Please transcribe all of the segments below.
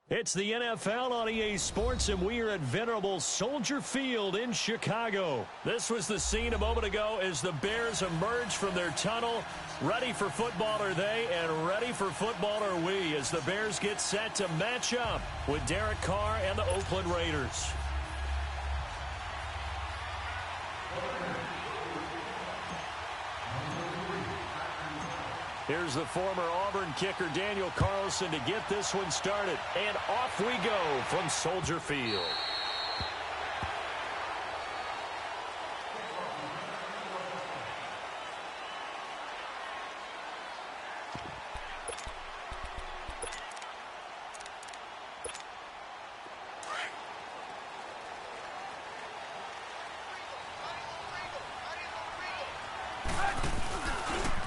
It's the NFL on EA Sports, and we are at venerable Soldier Field in Chicago. This was the scene a moment ago as the Bears emerged from their tunnel. Ready for football are they, and ready for football are we, as the Bears get set to match up with Derek Carr and the Oakland Raiders. Here's the former Auburn kicker Daniel Carlson to get this one started. And off we go from Soldier Field.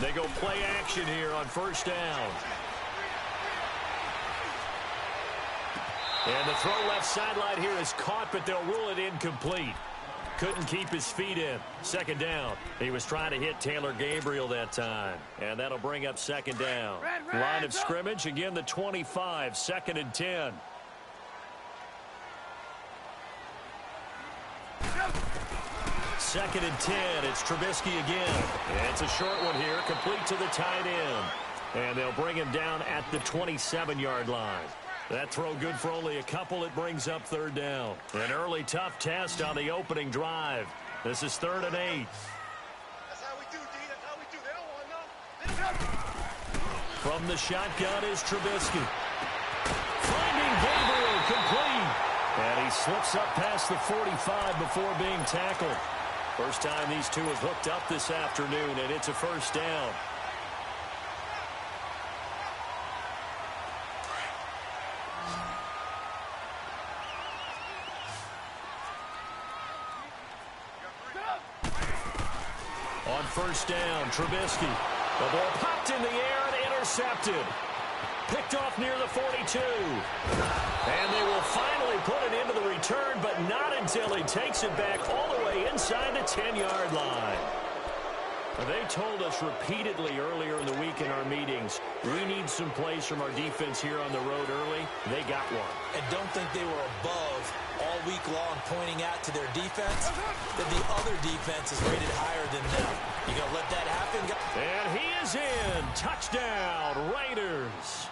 They go play action here on first down. And the throw left sideline here is caught, but they'll rule it incomplete. Couldn't keep his feet in. Second down. He was trying to hit Taylor Gabriel that time. And that'll bring up second down. Line of scrimmage, again the 25, second and 10. Second and 10, it's Trubisky again. It's a short one here, complete to the tight end. And they'll bring him down at the 27-yard line. That throw good for only a couple. It brings up third down. An early tough test on the opening drive. This is 3rd and 8. That's how we do, D. That's how we do. They don't want to know. From the shotgun is Trubisky. Finding Gabriel complete. And he slips up past the 45 before being tackled. First time these two have hooked up this afternoon, and it's a first down. On first down, Trubisky. The ball popped in the air and intercepted. Picked off near the 42. And they will finally put it into the return, but not until he takes it back all the way inside the 10-yard line. They told us repeatedly earlier in the week in our meetings, we need some plays from our defense here on the road early. They got one. And don't think they were above all week long pointing out to their defense that the other defense is rated higher than them. You going to let that happen? And he is in. Touchdown, Raiders.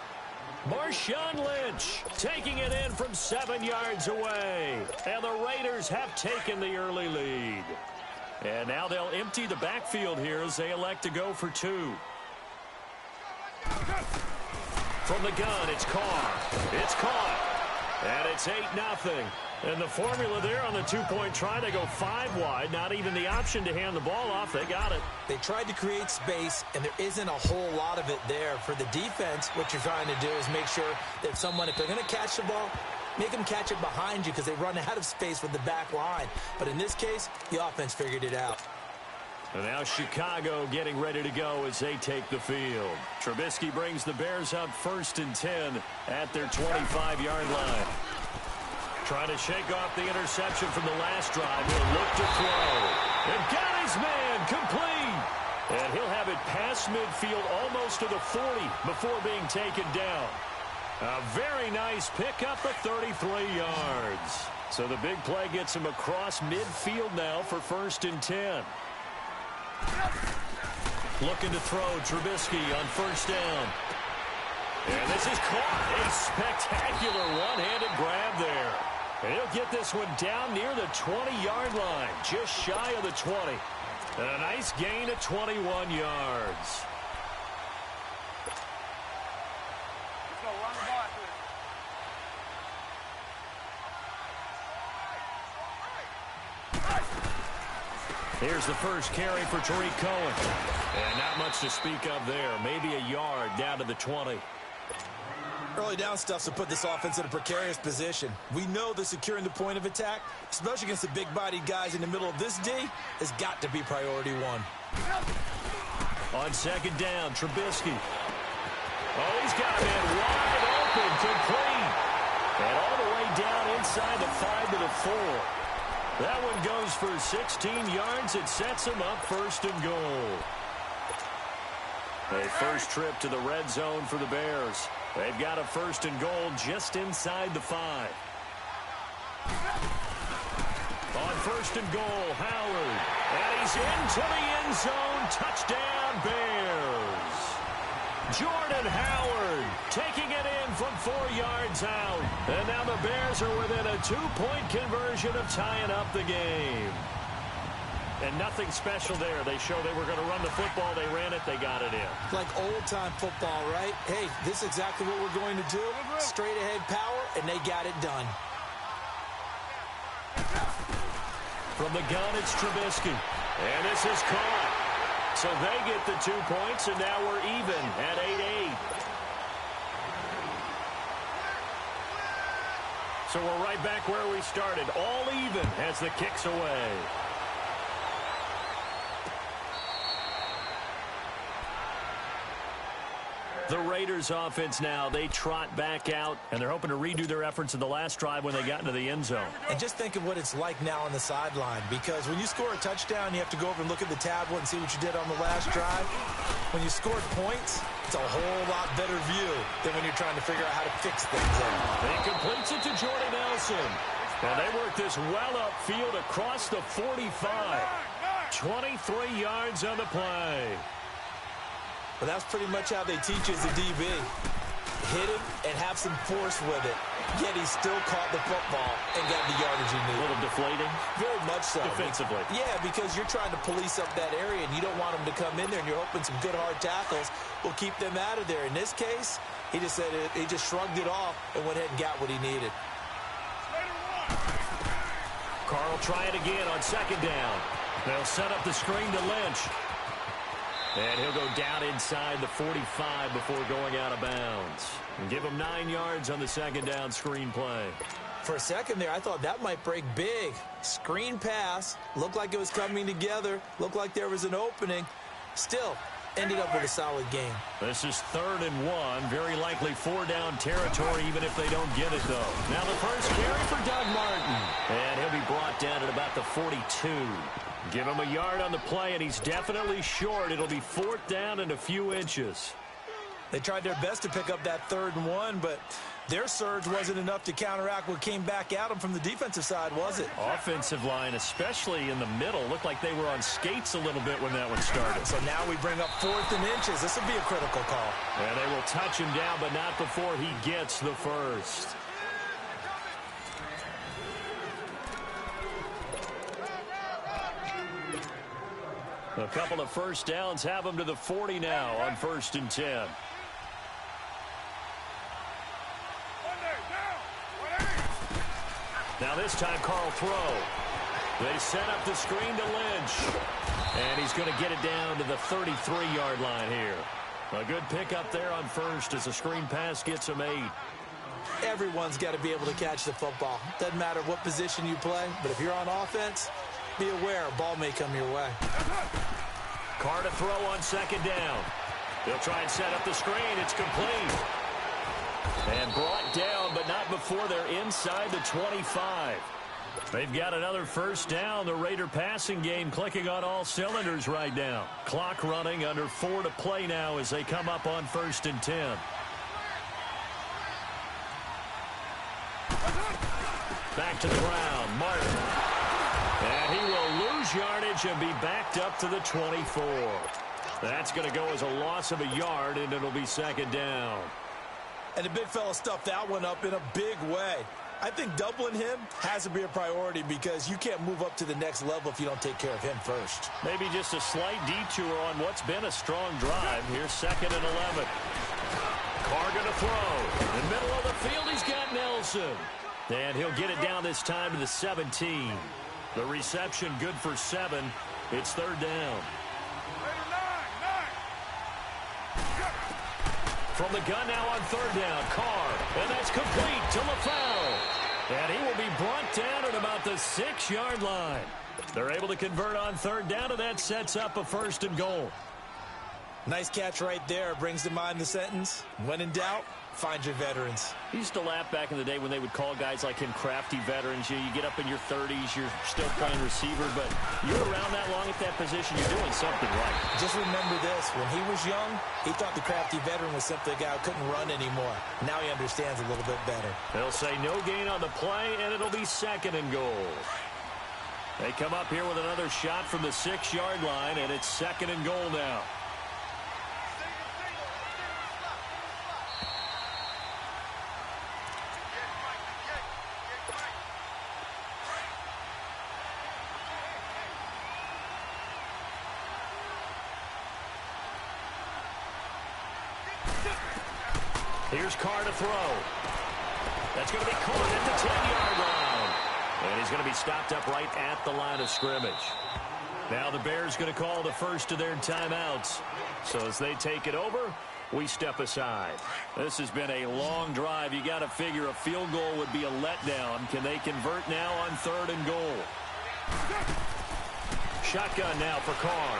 Marshawn Lynch taking it in from 7 yards away. And the Raiders have taken the early lead. And now they'll empty the backfield here as they elect to go for 2. From the gun, it's Carr. It's caught. And it's 8-0. And the formula there on the two-point try, they go 5 wide. Not even the option to hand the ball off. They got it. They tried to create space, and there isn't a whole lot of it there. For the defense, what you're trying to do is make sure that someone, if they're going to catch the ball, make them catch it behind you because they run out of space with the back line. But in this case, the offense figured it out. And now Chicago getting ready to go as they take the field. Trubisky brings the Bears up 1st and 10 at their 25-yard line. Trying to shake off the interception from the last drive. He'll look to throw. And got his man complete. And he'll have it past midfield almost to the 40 before being taken down. A very nice pickup of 33 yards. So the big play gets him across midfield now for 1st and 10. Looking to throw Trubisky on first down. And this is caught. A spectacular one-handed grab there. And he'll get this one down near the 20-yard line, just shy of the 20. And a nice gain of 21 yards. Here's the first carry for Tariq Cohen. And not much to speak of there. Maybe a yard down to the 20. Early down stuff to put this offense in a precarious position. We know that securing the point of attack, especially against the big-bodied guys in the middle of this D, has got to be priority 1. On second down, Trubisky. Oh, he's got a man wide open, complete. And all the way down inside the 5 to the 4. That one goes for 16 yards. It sets him up 1st and goal. A first trip to the red zone for the Bears. They've got a first and goal just inside the 5. On first and goal, Howard. And he's into the end zone. Touchdown, Bears. Jordan Howard taking it in from 4 yards out. And now the Bears are within a 2-point conversion of tying up the game. And nothing special there. They showed they were going to run the football. They ran it. They got it in. Like old-time football, right? Hey, this is exactly what we're going to do. Straight-ahead power, and they got it done. From the gun, it's Trubisky. And this is caught. So they get the 2 points, and now we're even at 8-8. So we're right back where we started. All even as the kick's away. The Raiders offense now, they trot back out, and they're hoping to redo their efforts in the last drive when they got into the end zone. And just think of what it's like now on the sideline, because when you score a touchdown, you have to go over and look at the tablet and see what you did on the last drive. When you scored points, it's a whole lot better view than when you're trying to figure out how to fix things. He completes it to Jordy Nelson. And they work this well upfield across the 45. 23 yards on the play. But that's pretty much how they teach as a DB. Hit him and have some force with it. Yet he still caught the football and got the yardage he needed. A little deflating? Very much so. Defensively. Yeah, because you're trying to police up that area, and you don't want them to come in there, and you're hoping some good hard tackles will keep them out of there. In this case, he just said he just shrugged it off and went ahead and got what he needed. Carl try it again on second down. They'll set up the screen to Lynch. And he'll go down inside the 45 before going out of bounds. And give him 9 yards on the second down screen play. For a second there, I thought that might break big. Screen pass. Looked like it was coming together. Looked like there was an opening. Still, ended up with a solid game. This is 3rd and 1. Very likely 4-down territory, even if they don't get it, though. Now the first carry for Doug Martin. And he'll be brought down at about the 42. Give him a yard on the play, and he's definitely short. It'll be 4th down and a few inches. They tried their best to pick up that 3rd and 1, but their surge wasn't enough to counteract what came back at them from the defensive side, was it? Offensive line, especially in the middle, looked like they were on skates a little bit when that one started. So now we bring up 4th and inches. This will be a critical call. And they will touch him down, but not before he gets the first. A couple of first downs have them to the 40 now on 1st and 10. Now this time, Carl throw. They set up the screen to Lynch. And he's going to get it down to the 33-yard line here. A good pickup there on first as a screen pass gets him 8. Everyone's got to be able to catch the football. Doesn't matter what position you play, but if you're on offense, be aware a ball may come your way. Carr to throw on second down. They'll try and set up the screen. It's complete. And brought down, but not before they're inside the 25. They've got another first down. The Raider passing game clicking on all cylinders right now. Clock running, under 4 to play now as they come up on 1st and 10. Back to the ground, Martin. And he will lose yardage and be backed up to the 24. That's going to go as a loss of a yard, and it'll be second down. And the big fella stuffed that one up in a big way. I think doubling him has to be a priority because you can't move up to the next level if you don't take care of him first. Maybe just a slight detour on what's been a strong drive. Here's 2nd and 11. Carr going to throw. In the middle of the field, he's got Nelson. And he'll get it down this time to the 17. The reception good for 7. It's 3rd down. From the gun now on 3rd down, Carr. And that's complete to LaFleur. And he will be brought down at about the 6-yard line. They're able to convert on 3rd down, and that sets up a 1st and goal. Nice catch right there. Brings to mind the sentence, when in doubt, find your veterans. He used to laugh back in the day when they would call guys like him crafty veterans. You get up in your 30s, you're still playing receiver, but you're around that long at that position, you're doing something right. Just remember this, when he was young, he thought the crafty veteran was simply a guy who couldn't run anymore. Now he understands a little bit better. They'll say no gain on the play, and it'll be 2nd and goal. They come up here with another shot from the 6-yard line, and it's 2nd and goal now. Here's Carr to throw. That's going to be caught at the 10-yard line. And he's going to be stopped up right at the line of scrimmage. Now the Bears going to call the first of their timeouts. So as they take it over, we step aside. This has been a long drive. You got to figure a field goal would be a letdown. Can they convert now on 3rd and goal? Shotgun now for Carr.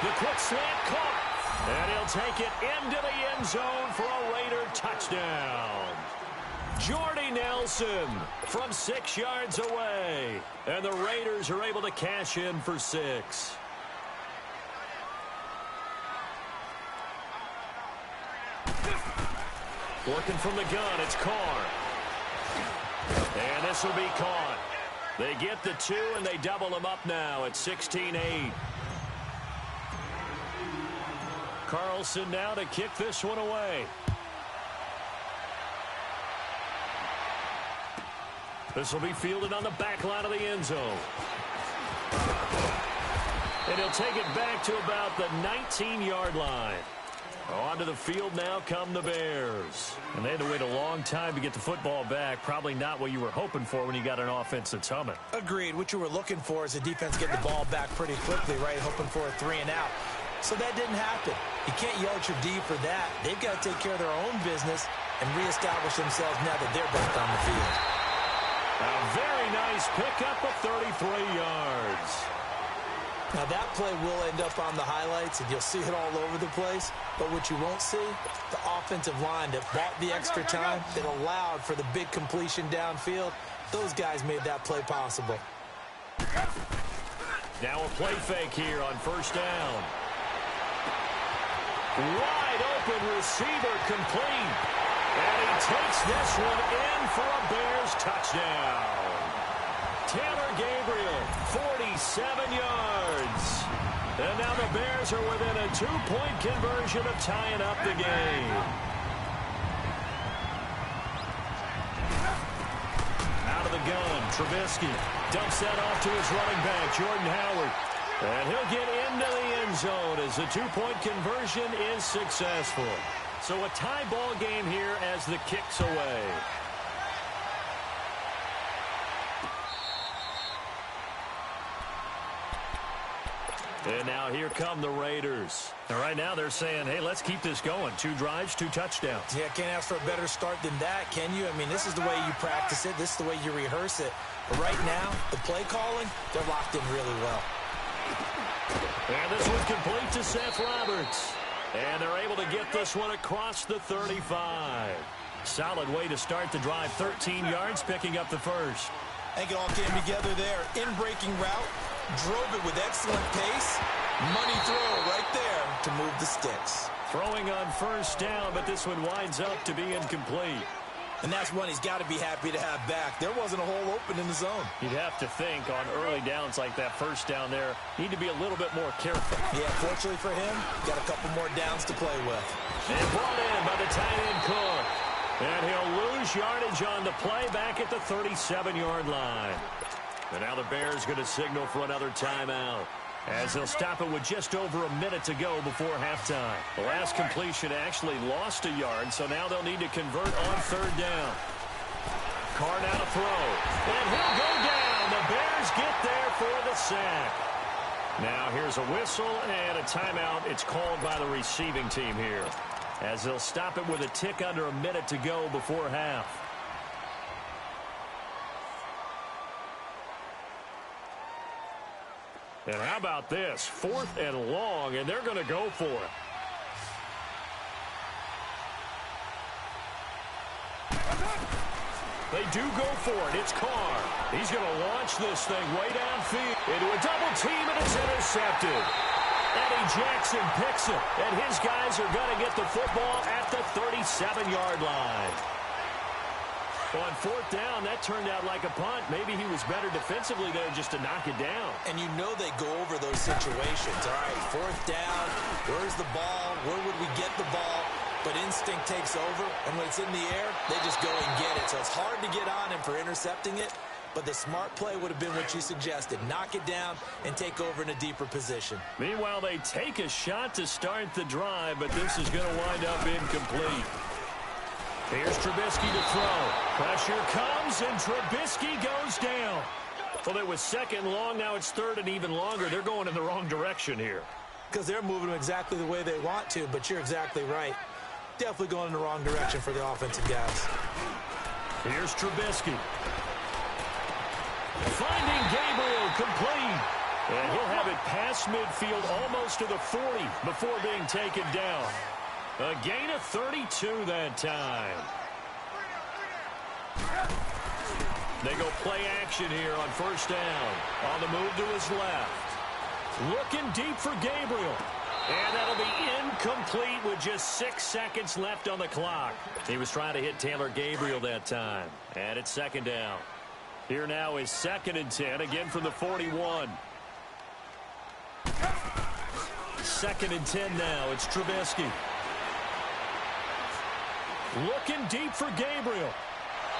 The quick slant caught. And he'll take it into the end zone for a Raider touchdown. Jordy Nelson from 6 yards away. And the Raiders are able to cash in for 6. Working from the gun, it's Carr. And this will be caught. They get the 2, and they double them up now at 16-8. Carlson now to kick this one away. This will be fielded on the back line of the end zone. And he'll take it back to about the 19-yard line. Onto the field now come the Bears. And they had to wait a long time to get the football back. Probably not what you were hoping for when you got an offense that's humming. Agreed. What you were looking for is the defense get the ball back pretty quickly, right? Hoping for a 3 and out. So that didn't happen. You can't yell at your D for that. They've got to take care of their own business and reestablish themselves now that they're back on the field. A very nice pickup of 33 yards. Now that play will end up on the highlights, and you'll see it all over the place. But what you won't see, the offensive line that bought the extra time, that allowed for the big completion downfield, those guys made that play possible. Now a play fake here on 1st down. Wide open receiver complete. And he takes this one in for a Bears touchdown. Taylor Gabriel, 47 yards. And now the Bears are within a 2-point conversion of tying up the game. Out of the gun, Trubisky dumps that off to his running back, Jordan Howard. And he'll get into the end zone as the 2-point conversion is successful. So a tie ball game here as the kick's away. And now here come the Raiders. And right now they're saying, hey, let's keep this going. 2 drives, 2 touchdowns. Yeah, can't ask for a better start than that, can you? I mean, this is the way you practice it. This is the way you rehearse it. But right now, the play calling, they're locked in really well. And this one's complete to Seth Roberts. And they're able to get this one across the 35. Solid way to start the drive. 13 yards, picking up the first. I think it all came together there. In-breaking route, drove it with excellent pace. Money throw right there to move the sticks. Throwing on 1st down, but this one winds up to be incomplete. And that's one he's got to be happy to have back. There wasn't a hole open in the zone. You'd have to think on early downs like that 1st down there, need to be a little bit more careful. Yeah, fortunately for him, got a couple more downs to play with. And brought in by the tight end Cook. And he'll lose yardage on the play back at the 37-yard line. And now the Bears going to signal for another timeout, as they'll stop it with just over a minute to go before halftime. The last completion actually lost a yard, so now they'll need to convert on 3rd down. Carr now to throw. And he'll go down. The Bears get there for the sack. Now here's a whistle and a timeout. It's called by the receiving team here, as they'll stop it with a tick under a minute to go before half. And how about this? 4th and long, and they're going to go for it. They do go for it. It's Carr. He's going to launch this thing way downfield into a double team, and it's intercepted. Eddie Jackson picks it, and his guys are going to get the football at the 37-yard line. On 4th down, that turned out like a punt. Maybe he was better defensively there just to knock it down. And you know they go over those situations. All right, 4th down, where's the ball? Where would we get the ball? But instinct takes over, and when it's in the air, they just go and get it. So it's hard to get on him for intercepting it, but the smart play would have been what you suggested. Knock it down and take over in a deeper position. Meanwhile, they take a shot to start the drive, but this is going to wind up incomplete. Here's Trubisky to throw. Pressure comes, and Trubisky goes down. Well, it was 2nd long. Now it's 3rd and even longer. They're going in the wrong direction here. Because they're moving them exactly the way they want to, but you're exactly right. Definitely going in the wrong direction for the offensive guys. Here's Trubisky. Finding Gabriel complete. And he'll have it past midfield almost to the 40 before being taken down. A gain of 32 that time. They go play action here on 1st down. On the move to his left. Looking deep for Gabriel. And that'll be incomplete with just 6 seconds left on the clock. He was trying to hit Taylor Gabriel that time. And it's 2nd down. Here now is 2nd and 10, again from the 41. 2nd and 10 now. It's Trubisky. Looking deep for Gabriel.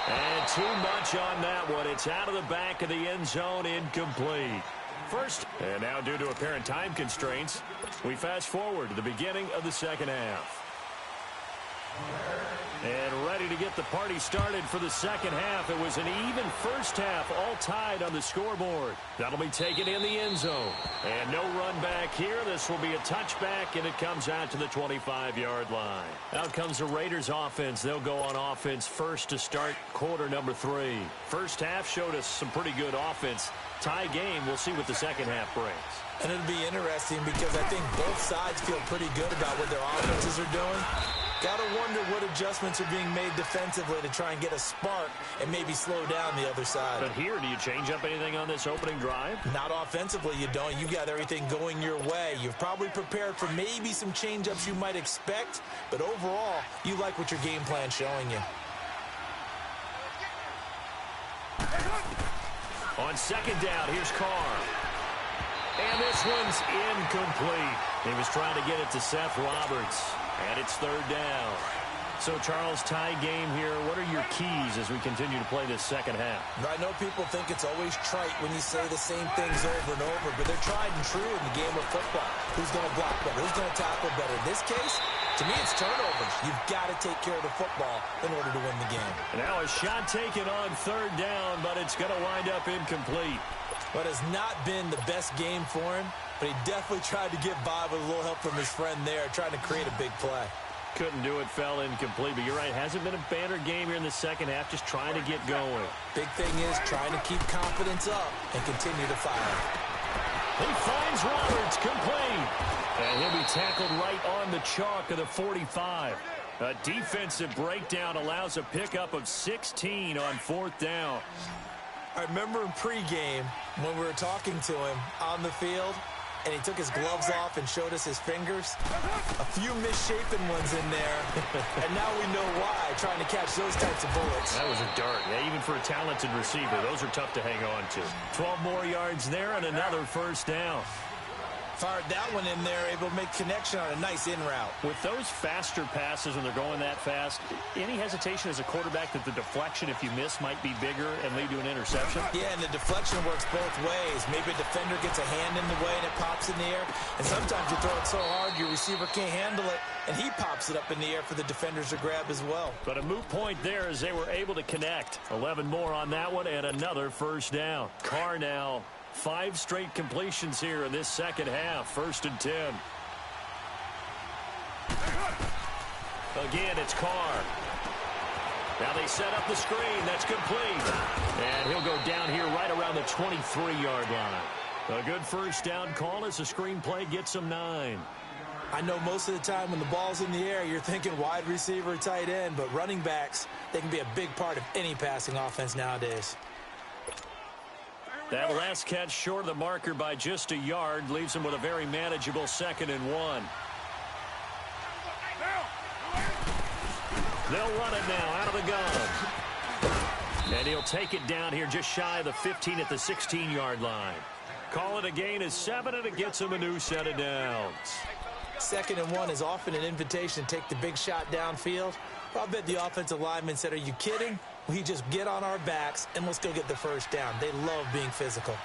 And too much on that one. It's out of the back of the end zone, incomplete. First, and now due to apparent time constraints, we fast forward to the beginning of the 2nd half. And ready to get the party started for the 2nd half. It was an even 1st half, all tied on the scoreboard. That'll be taken in the end zone. And no run back here. This will be a touchback, and it comes out to the 25-yard line. Out comes the Raiders offense. They'll go on offense first to start quarter number 3. 1st half showed us some pretty good offense. Tie game. We'll see what the 2nd half brings. And it'll be interesting because I think both sides feel pretty good about what their offenses are doing. Got to wonder what adjustments are being made defensively to try and get a spark and maybe slow down the other side. But here, do you change up anything on this opening drive? Not offensively, you don't. You got everything going your way. You've probably prepared for maybe some change-ups you might expect, but overall, you like what your game plan's showing you. On 2nd down, here's Carr. And this one's incomplete. He was trying to get it to Seth Roberts. And it's 3rd down. So, Charles, tie game here. What are your keys as we continue to play this 2nd half? I know people think it's always trite when you say the same things over and over, but they're tried and true in the game of football. Who's going to block better? Who's going to tackle better? In this case, to me, it's turnovers. You've got to take care of the football in order to win the game. Now a shot taken on 3rd down, but it's going to wind up incomplete. But has not been the best game for him, but he definitely tried to get by with a little help from his friend there, trying to create a big play. Couldn't do it, fell incomplete. But you're right, hasn't been a banner game here in the 2nd half, just trying to get going. Big thing is trying to keep confidence up and continue to fire. He finds Roberts, complete. And he'll be tackled right on the chalk of the 45. A defensive breakdown allows a pickup of 16 on 4th down. I remember in pregame when we were talking to him on the field, and he took his gloves off and showed us his fingers. A few misshapen ones in there, and now we know why, trying to catch those types of bullets. That was a dart. Yeah, even for a talented receiver, those are tough to hang on to. 12 more yards there and another 1st down. Fired that one in there, able to make connection on a nice in route. With those faster passes when they're going that fast, any hesitation as a quarterback that the deflection, if you miss, might be bigger and lead to an interception? Yeah, and the deflection works both ways. Maybe a defender gets a hand in the way and it pops in the air. And sometimes you throw it so hard your receiver can't handle it, and he pops it up in the air for the defenders to grab as well. But a moot point there as they were able to connect. 11 more on that one and another 1st down. Carr now 5 straight completions here in this 2nd half. 1st and 10. Again, it's Carr. Now they set up the screen. That's complete. And he'll go down here right around the 23-yard line. A good first down call as the screenplay gets him 9. I know most of the time when the ball's in the air, you're thinking wide receiver, tight end, but running backs, they can be a big part of any passing offense nowadays. That last catch short of the marker by just a yard leaves him with a very manageable 2nd and 1. They'll run it now out of the gun. And he'll take it down here just shy of the 15 at the 16-yard line. Call it a gain of 7, and it gets him a new set of downs. 2nd and 1 is often an invitation to take the big shot downfield. I bet the offensive lineman said, are you kidding? We just get on our backs and let's go get the first down. They love being physical.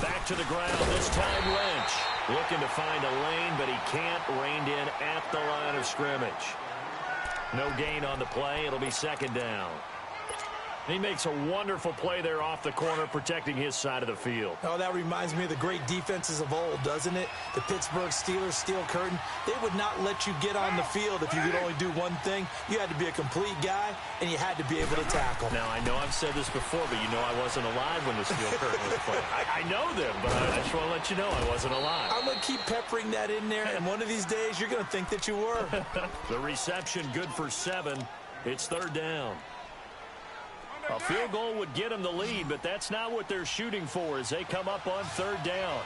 Back to the ground, this time Lynch. Looking to find a lane, but he can't. Reined in at the line of scrimmage. No gain on the play. It'll be 2nd down. He makes a wonderful play there off the corner, protecting his side of the field. Oh, that reminds me of the great defenses of old, doesn't it? The Pittsburgh Steelers, steel curtain. They would not let you get on the field if you could only do one thing. You had to be a complete guy, and you had to be able to tackle. Now, I know I've said this before, but you know I wasn't alive when the steel curtain was played. I know them, but I just want to let you know I wasn't alive. I'm going to keep peppering that in there, and one of these days you're going to think that you were. The reception good for 7. It's 3rd down. A field goal would get them the lead, but that's not what they're shooting for as they come up on 3rd down.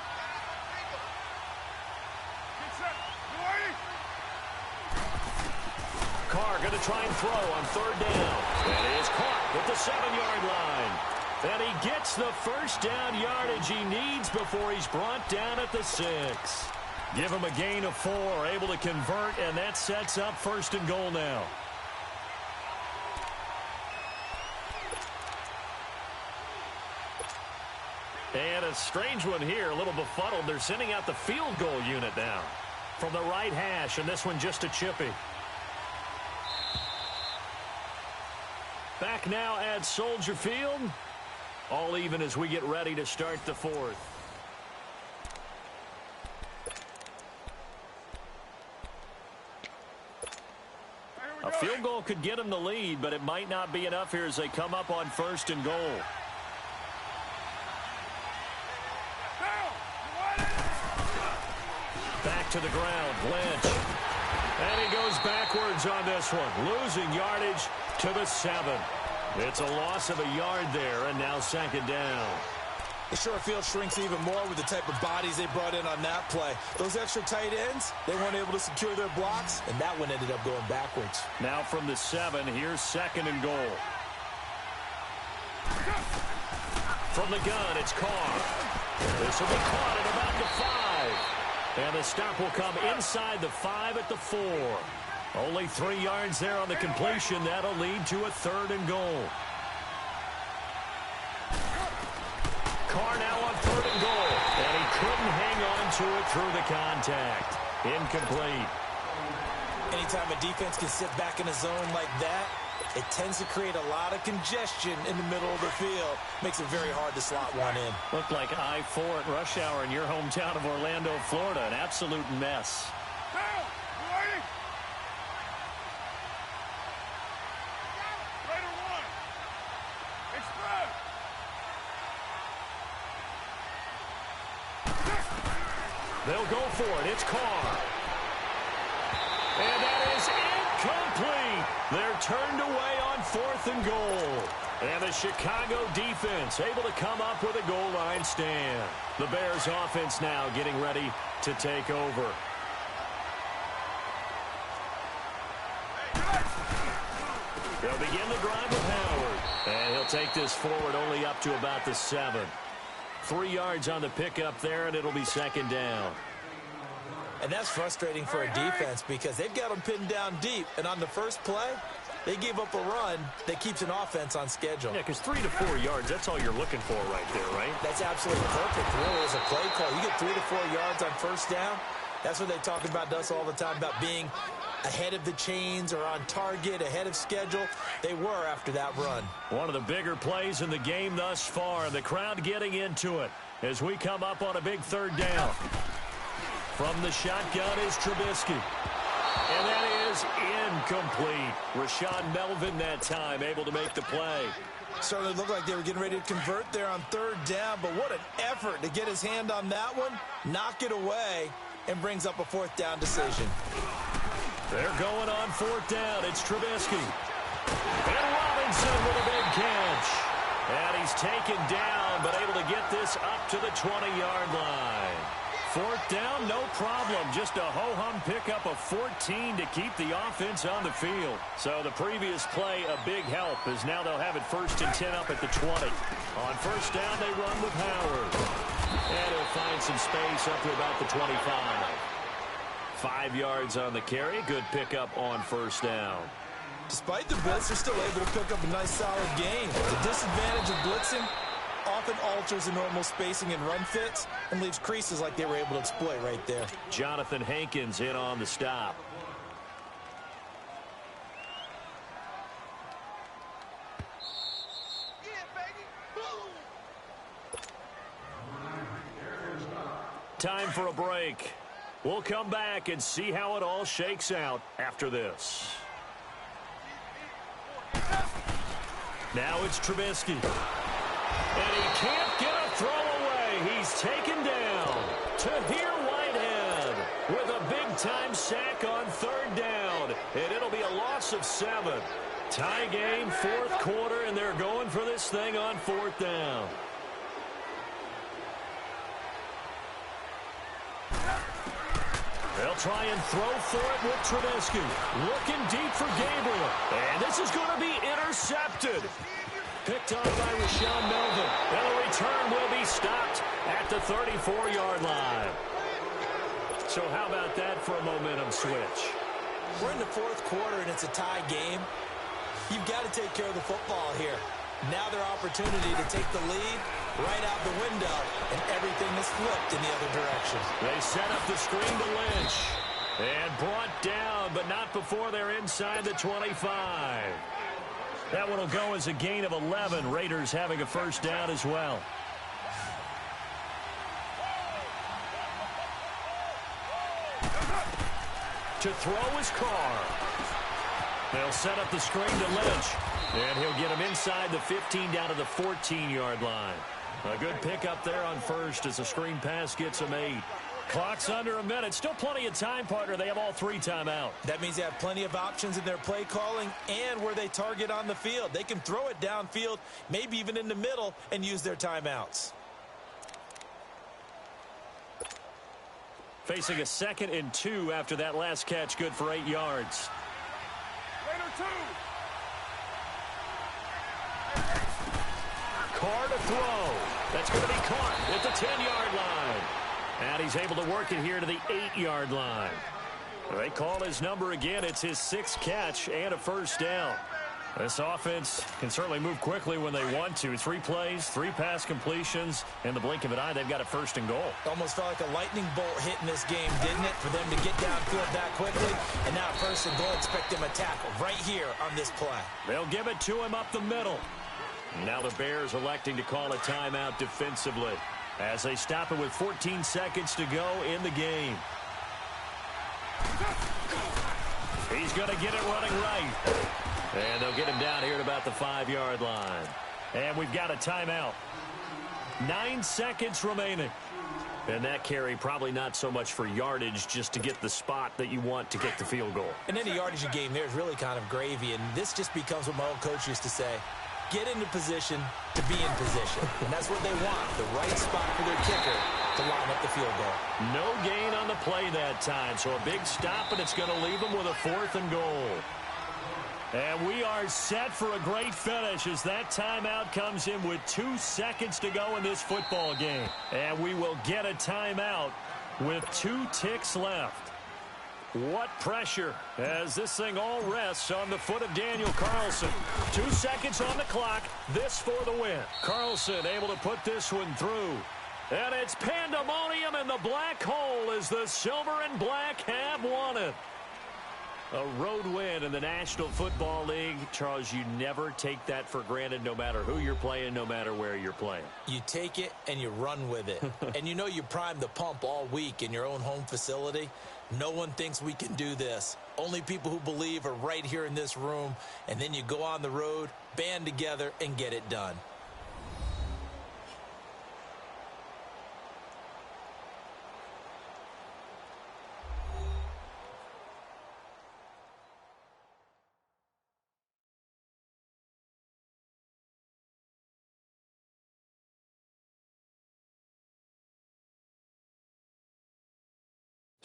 Carr going to try and throw on 3rd down. And he is caught at the 7-yard line. And he gets the first down yardage he needs before he's brought down at the 6. Give him a gain of 4, able to convert, and that sets up 1st and goal now. And a strange one here, a little befuddled. They're sending out the field goal unit now from the right hash, and this one just a chippy. Back now at Soldier Field. All even as we get ready to start the 4th. A field goal could get them the lead, but it might not be enough here as they come up on 1st and goal. Back to the ground, Lynch. And he goes backwards on this one, losing yardage to the 7. It's a loss of a yard there, and now 2nd down. The short field shrinks even more with the type of bodies they brought in on that play. Those extra tight ends, they weren't able to secure their blocks, and that one ended up going backwards. Now from the 7, here's 2nd and goal. From the gun, it's Carr. This will be caught at about the 5. And the stop will come inside the 5 at the 4. Only 3 yards there on the completion. That'll lead to a 3rd and goal. Carr now on 3rd and goal. And he couldn't hang on to it through the contact. Incomplete. Anytime a defense can sit back in a zone like that, it tends to create a lot of congestion in the middle of the field. Makes it very hard to slot one in. Looked like I-4 at rush hour in your hometown of Orlando, Florida. An absolute mess. They'll go for it. It's Carr. And that is incomplete. They're turned away on 4th and goal. And the Chicago defense able to come up with a goal line stand. The Bears offense now getting ready to take over. They'll begin the drive with Howard. And he'll take this forward only up to about the 7. 3 yards on the pickup there, and it'll be 2nd down. And that's frustrating for a defense because they've got them pinned down deep. And on the first play, they gave up a run that keeps an offense on schedule. Yeah, because 3 to 4 yards, that's all you're looking for right there, right? That's absolutely perfect, really, as a play call. You get 3 to 4 yards on 1st down. That's what they talk about to us all the time, about being ahead of the chains or on target, ahead of schedule. They were after that run. One of the bigger plays in the game thus far. The crowd getting into it as we come up on a big 3rd down. From the shotgun is Trubisky. And that is incomplete. Rashawn Melvin that time able to make the play. Certainly looked like they were getting ready to convert there on third down, but what an effort to get his hand on that one, knock it away, and brings up a fourth down decision. They're going on fourth down. It's Trubisky. And Robinson with a big catch. And he's taken down, but able to get this up to the 20-yard line. Fourth down, no problem. Just a ho-hum pickup of 14 to keep the offense on the field. So the previous play, a big help, as now they'll have it 1st and 10 up at the 20. On first down, they run with Howard. And he'll find some space up to about the 25. 5 yards on the carry. Good pickup on first down. Despite the blitz, they're still able to pick up a nice, solid gain. The disadvantage of blitzing often alters the normal spacing and run fits and leaves creases like they were able to exploit right there. Jonathan Hankins in on the stop. Yeah, baby. Boom. Time for a break. We'll come back and see how it all shakes out after this. Now it's Trubisky. And he can't get a throw away. He's taken down. Tahir Whitehead with a big-time sack on third down. And it'll be a loss of 7. Tie game, fourth quarter, and they're going for this thing on fourth down. They'll try and throw for it with Trubisky. Looking deep for Gabriel. And this is going to be intercepted. Picked on by Rashawn Melvin. And the return will be stopped at the 34-yard line. So how about that for a momentum switch? We're in the fourth quarter, and it's a tie game. You've got to take care of the football here. Now their opportunity to take the lead right out the window, and everything is flipped in the other direction. They set up the screen to Lynch. And brought down, but not before they're inside the 25. That one will go as a gain of 11. Raiders having a first down as well. To throw is Carr. They'll set up the screen to Lynch. And he'll get him inside the 15 down to the 14-yard line. A good pickup there on first as the screen pass gets him 8. Clock's under a minute. Still plenty of time, partner. They have all 3 timeout. That means they have plenty of options in their play calling and where they target on the field. They can throw it downfield, maybe even in the middle, and use their timeouts. Facing a 2nd and 2 after that last catch, good for 8 yards. Raider 2. Carr to throw. That's going to be caught at the 10-yard line. And he's able to work it here to the 8-yard line. They call his number again. It's his 6th catch and a first down. This offense can certainly move quickly when they want to. 3 plays, 3 pass completions. In the blink of an eye, they've got a 1st and goal. Almost felt like a lightning bolt hit in this game, didn't it? For them to get downfield that quickly. And now 1st and goal, expect them to tackle right here on this play. They'll give it to him up the middle. Now the Bears electing to call a timeout defensively as they stop it with 14 seconds to go in the game. He's going to get it running right. And they'll get him down here at about the 5-yard line. And we've got a timeout. 9 seconds remaining. And that carry probably not so much for yardage, just to get the spot that you want to get the field goal. And any yardage game there is really kind of gravy. And this just becomes what my old coach used to say. Get into position to be in position. And that's what they want, the right spot for their kicker to line up the field goal. No gain on the play that time, so a big stop, and it's going to leave them with a 4th and goal. And we are set for a great finish as that timeout comes in with 2 seconds to go in this football game. And we will get a timeout with 2 ticks left. What pressure as this thing all rests on the foot of Daniel Carlson. 2 seconds on the clock. This for the win. Carlson able to put this one through. And it's pandemonium in the black hole as the silver and black have won it. A road win in the National Football League. Charles, you never take that for granted no matter who you're playing, no matter where you're playing. You take it and you run with it. And you know you primed the pump all week in your own home facility. No one thinks we can do this. Only people who believe are right here in this room, and then you go on the road, band together, and get it done.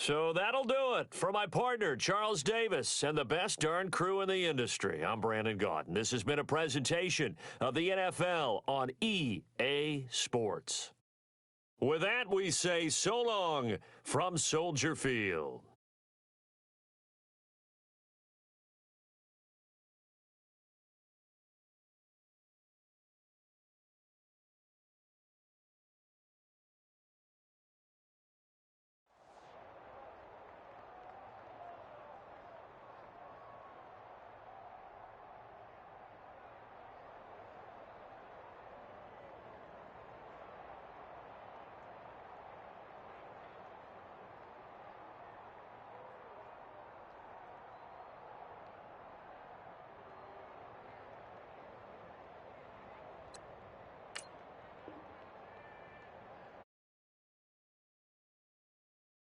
So that'll do it for my partner, Charles Davis, and the best darn crew in the industry. I'm Brandon Gaudin. This has been a presentation of the NFL on EA Sports. With that, we say so long from Soldier Field.